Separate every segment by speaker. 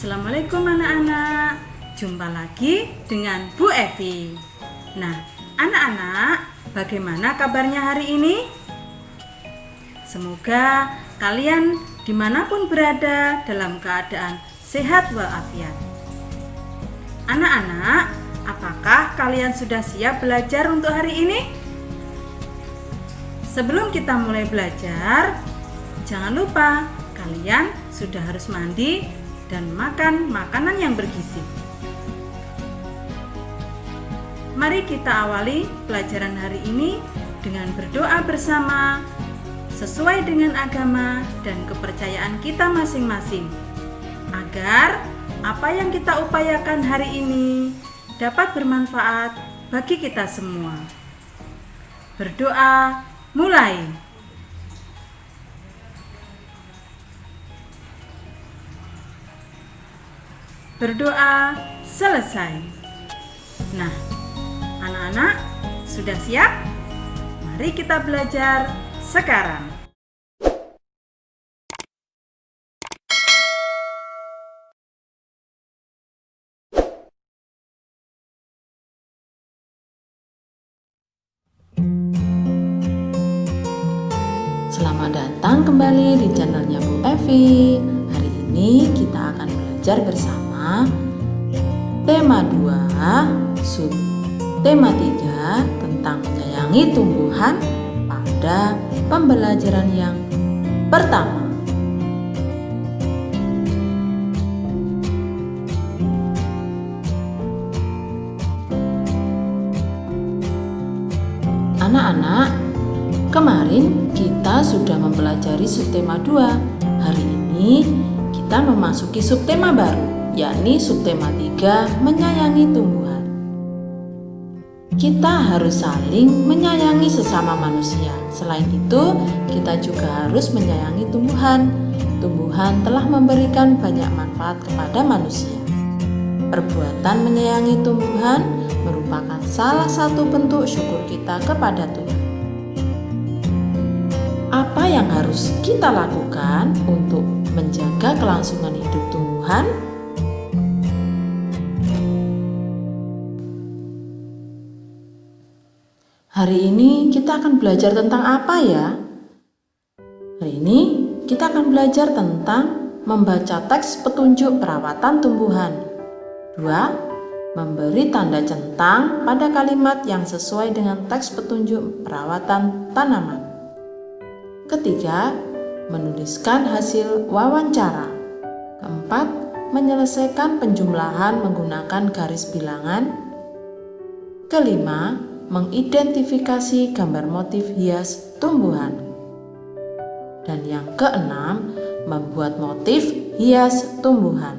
Speaker 1: Assalamualaikum anak-anak. Jumpa lagi dengan Bu Evi. Nah, anak-anak, bagaimana kabarnya hari ini? Semoga kalian dimanapun berada dalam keadaan sehat walafiat. Anak-anak, apakah kalian sudah siap belajar untuk hari ini? Sebelum kita mulai belajar, jangan lupa kalian sudah harus mandi dan makan makanan yang bergizi. Mari kita awali pelajaran hari ini dengan berdoa bersama sesuai dengan agama dan kepercayaan kita masing-masing, agar apa yang kita upayakan hari ini dapat bermanfaat bagi kita semua. Berdoa mulai. Berdoa selesai. Nah, anak-anak sudah siap? Mari kita belajar sekarang.
Speaker 2: Selamat datang kembali di channelnya Bu Evi. Hari ini kita akan belajar bersama tema 2, sub tema 3 tentang menyayangi tumbuhan pada pembelajaran yang pertama. Anak-anak, kemarin kita sudah mempelajari subtema 2. Hari ini kita memasuki subtema baru, yakni subtema 3, menyayangi tumbuhan. Kita harus saling menyayangi sesama manusia. Selain itu, kita juga harus menyayangi tumbuhan. Tumbuhan telah memberikan banyak manfaat kepada manusia. Perbuatan menyayangi tumbuhan merupakan salah satu bentuk syukur kita kepada Tuhan. Apa yang harus kita lakukan untuk menjaga kelangsungan hidup tumbuhan? Hari ini kita akan belajar tentang apa ya? Hari ini kita akan belajar tentang membaca teks petunjuk perawatan tumbuhan. 2. Memberi tanda centang pada kalimat yang sesuai dengan teks petunjuk perawatan tanaman. Ketiga, menuliskan hasil wawancara. Keempat, menyelesaikan penjumlahan menggunakan garis bilangan. Kelima, mengidentifikasi gambar motif hias tumbuhan. Dan yang keenam, membuat motif hias tumbuhan.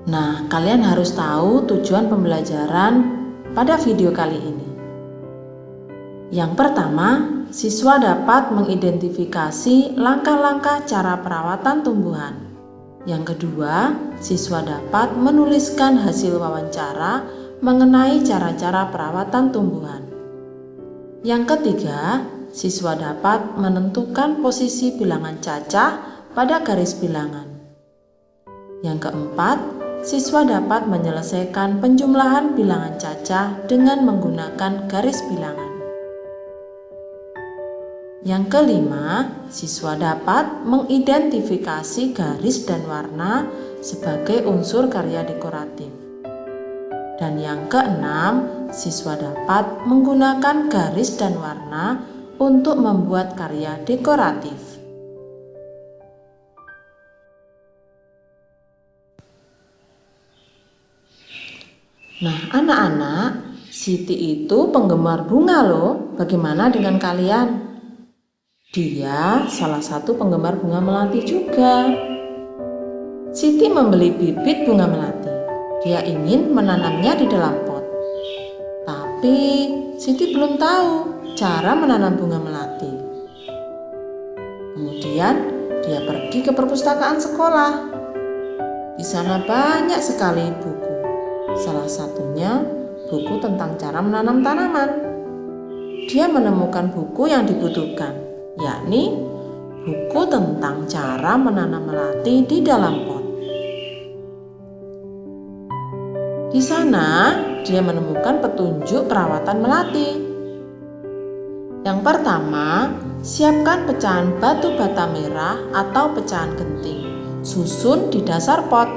Speaker 2: Nah, kalian harus tahu tujuan pembelajaran pada video kali ini. Yang pertama, siswa dapat mengidentifikasi langkah-langkah cara perawatan tumbuhan. Yang kedua, siswa dapat menuliskan hasil wawancara mengenai cara-cara perawatan tumbuhan. Yang ketiga, siswa dapat menentukan posisi bilangan cacah pada garis bilangan. Yang keempat, siswa dapat menyelesaikan penjumlahan bilangan cacah dengan menggunakan garis bilangan. Yang kelima, siswa dapat mengidentifikasi garis dan warna sebagai unsur karya dekoratif. Dan yang keenam, siswa dapat menggunakan garis dan warna untuk membuat karya dekoratif. Nah, anak-anak, Siti itu penggemar bunga loh. Bagaimana dengan kalian? Dia salah satu penggemar bunga melati juga. Siti membeli bibit bunga melati. Dia ingin menanamnya di dalam pot. Tapi Siti belum tahu cara menanam bunga melati. Kemudian dia pergi ke perpustakaan sekolah. Di sana banyak sekali buku. Salah satunya buku tentang cara menanam tanaman. dia menemukan buku yang dibutuhkan, yakni buku tentang cara menanam melati di dalam pot. Di sana, dia menemukan petunjuk perawatan melati. Yang pertama, siapkan pecahan batu bata merah atau pecahan genting, susun di dasar pot.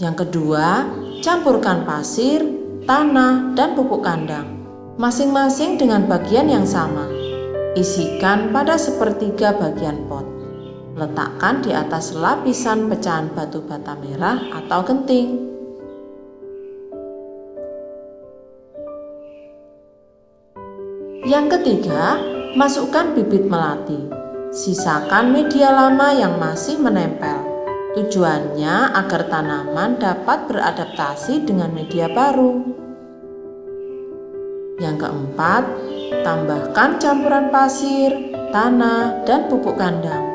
Speaker 2: Yang kedua, campurkan pasir, tanah, dan pupuk kandang, masing-masing dengan bagian yang sama. Isikan pada sepertiga bagian pot. Letakkan di atas lapisan pecahan batu bata merah atau genting. Yang ketiga, masukkan bibit melati. Sisakan media lama yang masih menempel. Tujuannya agar tanaman dapat beradaptasi dengan media baru. Yang keempat, tambahkan campuran pasir, tanah, dan pupuk kandang.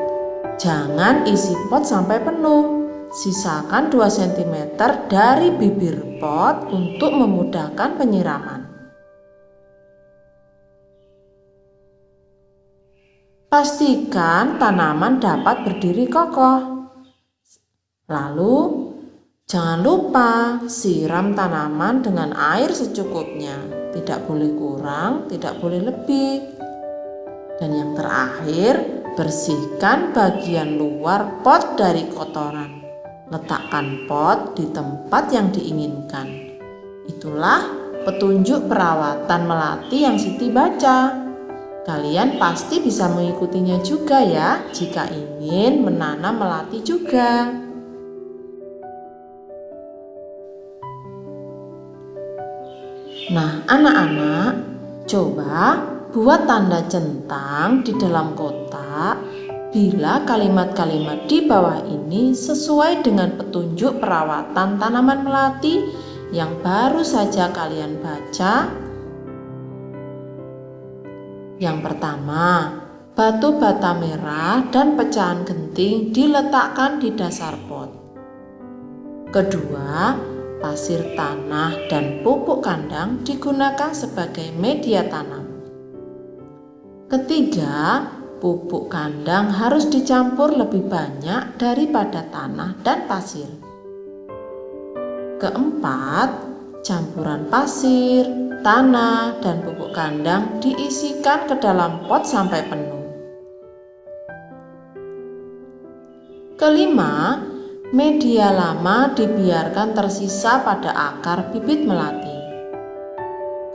Speaker 2: Jangan isi pot sampai penuh. Sisakan 2 cm dari bibir pot untuk memudahkan penyiraman. Pastikan tanaman dapat berdiri kokoh. Lalu, jangan lupa siram tanaman dengan air secukupnya. Tidak boleh kurang, tidak boleh lebih. Dan yang terakhir, bersihkan bagian luar pot dari kotoran. Letakkan pot di tempat yang diinginkan. Itulah petunjuk perawatan melati yang Siti baca. Kalian pasti bisa mengikutinya juga ya jika ingin menanam melati juga. Nah, anak-anak, coba buat tanda centang di dalam kotak bila kalimat-kalimat di bawah ini sesuai dengan petunjuk perawatan tanaman melati yang baru saja kalian baca. Yang pertama, batu bata merah dan pecahan genting diletakkan di dasar pot. Kedua, pasir tanah dan pupuk kandang digunakan sebagai media tanam. Ketiga, pupuk kandang harus dicampur lebih banyak daripada tanah dan pasir. Keempat, campuran pasir, tanah, dan pupuk kandang diisikan ke dalam pot sampai penuh. Kelima, media lama dibiarkan tersisa pada akar bibit melati.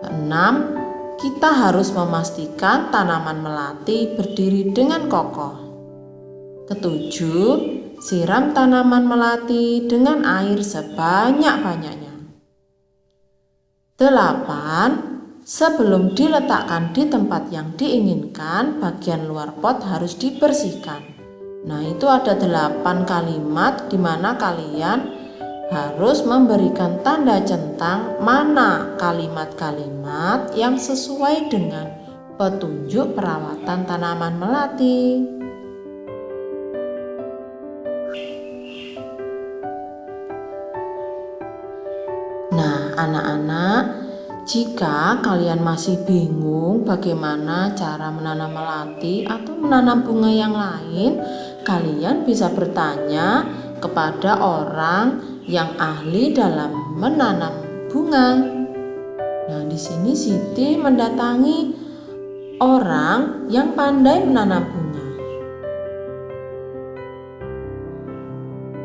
Speaker 2: Keenam, kita harus memastikan tanaman melati berdiri dengan kokoh. Ketujuh, siram tanaman melati dengan air sebanyak-banyaknya. 8. Sebelum diletakkan di tempat yang diinginkan, bagian luar pot harus dibersihkan. Nah, itu ada 8 kalimat di mana kalian harus memberikan tanda centang mana kalimat-kalimat yang sesuai dengan petunjuk perawatan tanaman melati. Nah, anak-anak, jika kalian masih bingung bagaimana cara menanam melati atau menanam bunga yang lain, kalian bisa bertanya kepada orang yang ahli dalam menanam bunga. Nah, di sini Siti mendatangi orang yang pandai menanam bunga.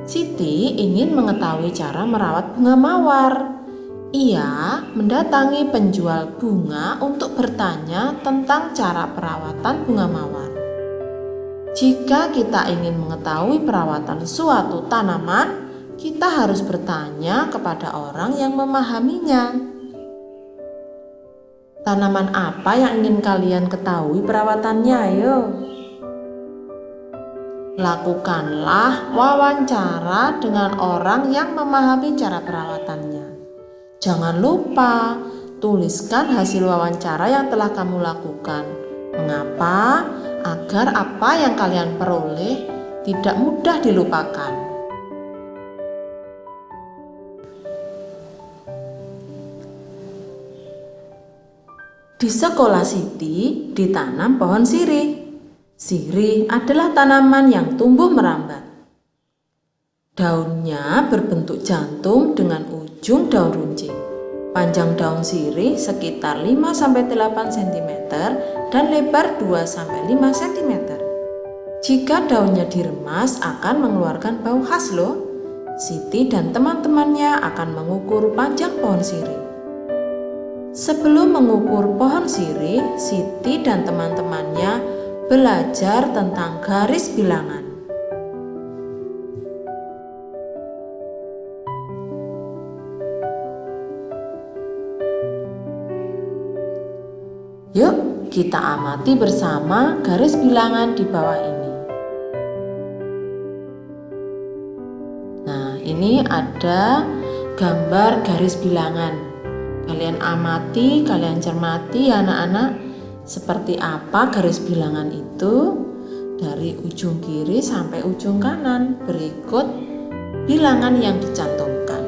Speaker 2: Siti ingin mengetahui cara merawat bunga mawar. Ia mendatangi penjual bunga untuk bertanya tentang cara perawatan bunga mawar. Jika kita ingin mengetahui perawatan suatu tanaman, kita harus bertanya kepada orang yang memahaminya. Tanaman apa yang ingin kalian ketahui perawatannya? Ayo. Lakukanlah wawancara dengan orang yang memahami cara perawatannya. Jangan lupa tuliskan hasil wawancara yang telah kamu lakukan. Mengapa? Agar apa yang kalian peroleh tidak mudah dilupakan. Di sekolah Siti ditanam pohon sirih. Sirih adalah tanaman yang tumbuh merambat. Daunnya berbentuk jantung dengan ujung daun runcing. Panjang daun sirih sekitar 5-8 cm dan lebar 2-5 cm. Jika daunnya diremas akan mengeluarkan bau khas loh. Siti dan teman-temannya akan mengukur panjang pohon sirih. Sebelum mengukur pohon sirih, Siti dan teman-temannya belajar tentang garis bilangan. Yuk, kita amati bersama garis bilangan di bawah ini. Nah, ini ada gambar garis bilangan. Kalian amati, kalian cermati ya anak-anak, seperti apa garis bilangan itu dari ujung kiri sampai ujung kanan. Berikut bilangan yang dicantumkan.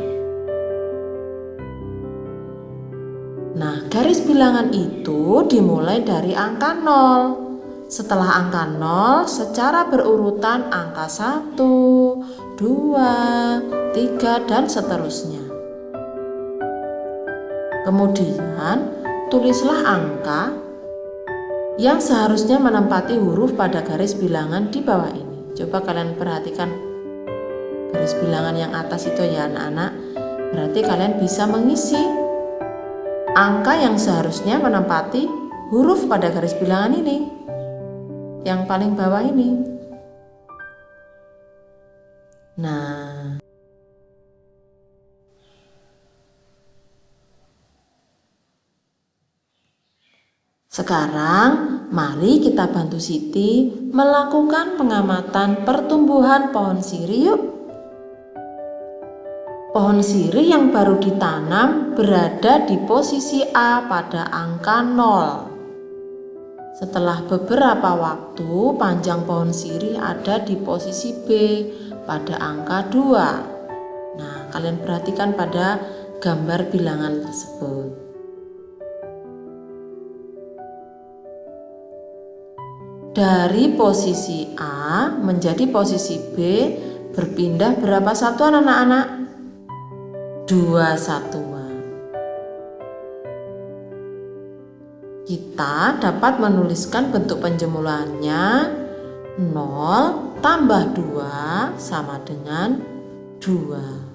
Speaker 2: Nah, garis bilangan itu dimulai dari angka 0. Setelah angka 0, secara berurutan angka 1, 2, 3, dan seterusnya. Kemudian, tulislah angka yang seharusnya menempati huruf pada garis bilangan di bawah ini. Coba kalian perhatikan garis bilangan yang atas itu ya anak-anak. Berarti kalian bisa mengisi angka yang seharusnya menempati huruf pada garis bilangan ini. Yang paling bawah ini. Nah, sekarang, mari kita bantu Siti melakukan pengamatan pertumbuhan pohon sirih yuk. Pohon sirih yang baru ditanam berada di posisi A pada angka 0. Setelah beberapa waktu, panjang pohon sirih ada di posisi B pada angka 2. Nah, kalian perhatikan pada gambar bilangan tersebut. Dari posisi A menjadi posisi B berpindah berapa satuan anak-anak? 2 satuan. Kita dapat menuliskan bentuk penjumlahannya 0 tambah 2 sama dengan 2.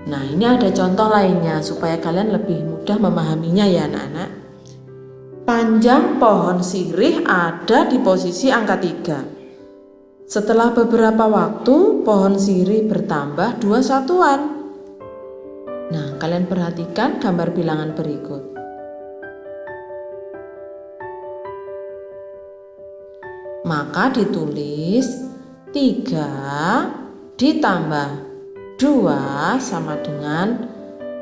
Speaker 2: Nah, ini ada contoh lainnya supaya kalian lebih mudah memahaminya ya anak-anak. Panjang pohon sirih ada di posisi angka 3. Setelah beberapa waktu, pohon sirih bertambah 2 satuan. Nah, kalian perhatikan gambar bilangan berikut. Maka ditulis 3 ditambah 2 sama dengan 5.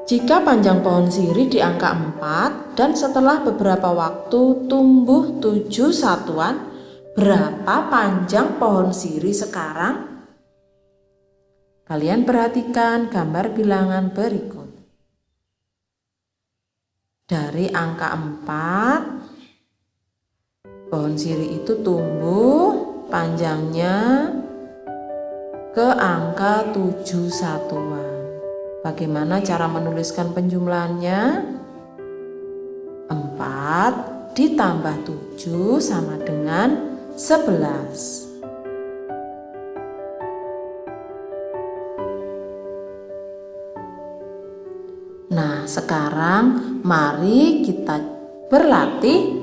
Speaker 2: Jika panjang pohon sirih di angka 4 dan setelah beberapa waktu tumbuh 7 satuan, berapa panjang pohon sirih sekarang? Kalian perhatikan gambar bilangan berikut. Dari angka 4, pohon sirih itu tumbuh panjangnya ke angka 7 satuan. Bagaimana cara menuliskan penjumlahannya? 4 ditambah 7 sama dengan 11. Nah, sekarang mari kita berlatih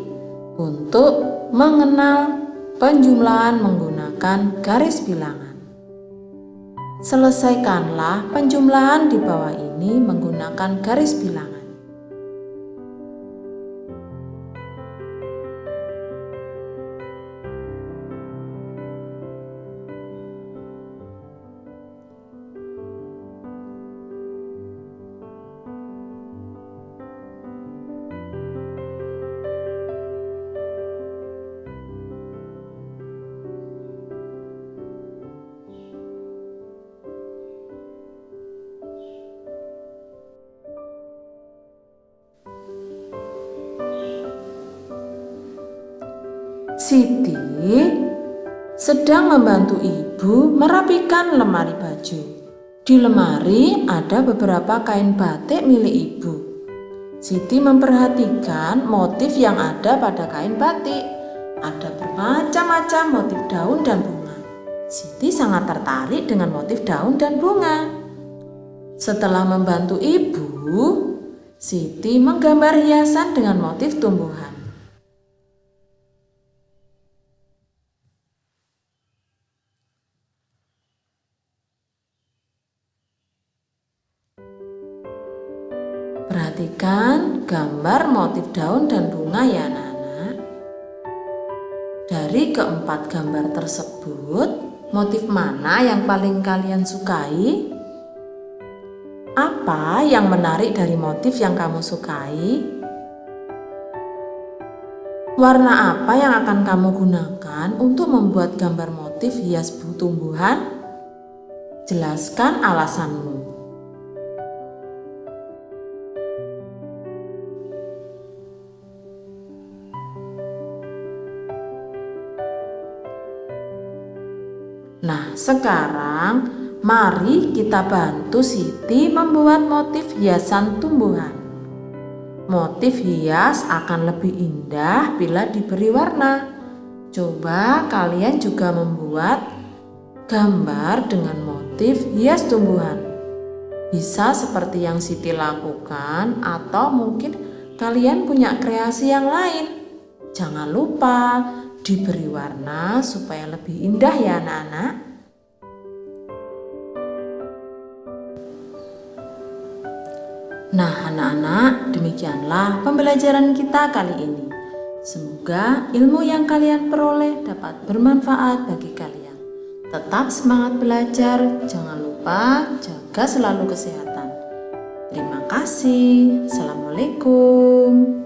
Speaker 2: untuk mengenal penjumlahan menggunakan garis bilangan. Selesaikanlah penjumlahan di bawah ini menggunakan garis bilangan. Siti sedang membantu ibu merapikan lemari baju. Di lemari ada beberapa kain batik milik ibu. Siti memperhatikan motif yang ada pada kain batik. Ada bermacam-macam motif daun dan bunga. Siti sangat tertarik dengan motif daun dan bunga. Setelah membantu ibu, Siti menggambar hiasan dengan motif tumbuhan. Perhatikan gambar motif daun dan bunga ya anak-anak. Dari keempat gambar tersebut, motif mana yang paling kalian sukai? Apa yang menarik dari motif yang kamu sukai? Warna apa yang akan kamu gunakan untuk membuat gambar motif hias tumbuhan? Jelaskan alasanmu. Nah, sekarang mari kita bantu Siti membuat motif hiasan tumbuhan. Motif hias akan lebih indah bila diberi warna. Coba kalian juga membuat gambar dengan motif hias tumbuhan. Bisa seperti yang Siti lakukan atau mungkin kalian punya kreasi yang lain. Jangan lupa diberi warna supaya lebih indah ya anak-anak. Nah anak-anak, demikianlah pembelajaran kita kali ini. Semoga ilmu yang kalian peroleh dapat bermanfaat bagi kalian. Tetap semangat belajar, jangan lupa jaga selalu kesehatan. Terima kasih. Assalamualaikum.